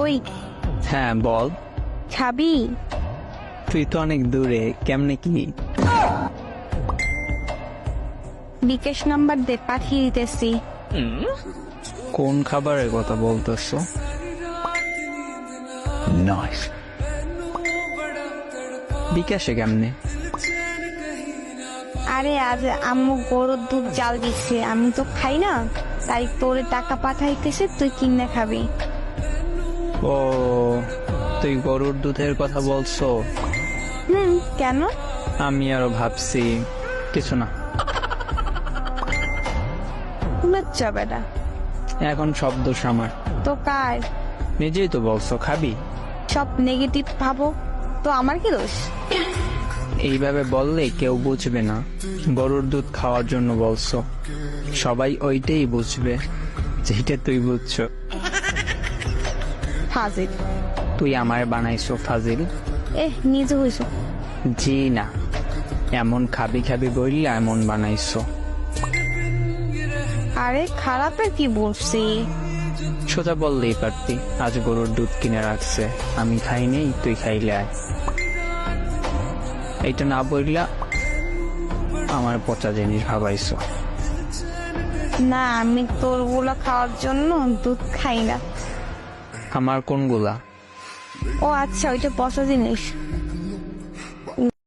ওই হ্যাঁ বল। খাবি? তুই তো অনেক দূরে, কেমনে কি? বিকাশ নাম্বার দে, পাঠিয়ে দিতেছি। কোন খাবারের কথা বলতেছো? বিকাশে কেমনে? আরে আজ আম্মু গরুর দুধ জাল দিচ্ছে, আমি তো খাই না, তাই তোরে টাকা পাঠাইতেছে, তুই কিনে খাবি। ও, তুই গরুর দুধের কথা বলছো? কেন? আমি আরো ভাবছি কিছু না। লজ্জা বেটা। এখন সব দোষ আমার। তো কার? নিজেই তো বলছো খাবি। সব নেগেটিভ ভাবো তো আমার কি দোষ? এইভাবে বললে কেউ বুঝবে না গরুর দুধ খাওয়ার জন্য বলছো। সবাই ওইটাই বুঝবে যেটা তুই বুঝছো। ফাজিল। তুই আমায় বানাইছো ফাজিল? নিজে হইছ। জি না, এমন খাবি খাবি বললে এমন বানাইছো। আরে খারাপের কি বলছি? সোজা বললেই পারতি আজ গরুর দুধ কিনে রাখছে, আমি খাই নেই, তুই খাইলে আয়। এইটা না বললা আমার পচা জিনিস ভাবাইছো। না, আমি তোর গুলা খাওয়ার জন্য দুধ খাই না। আমার কোনগুলা? ও আচ্ছা, ওইটা পচা জিনিস।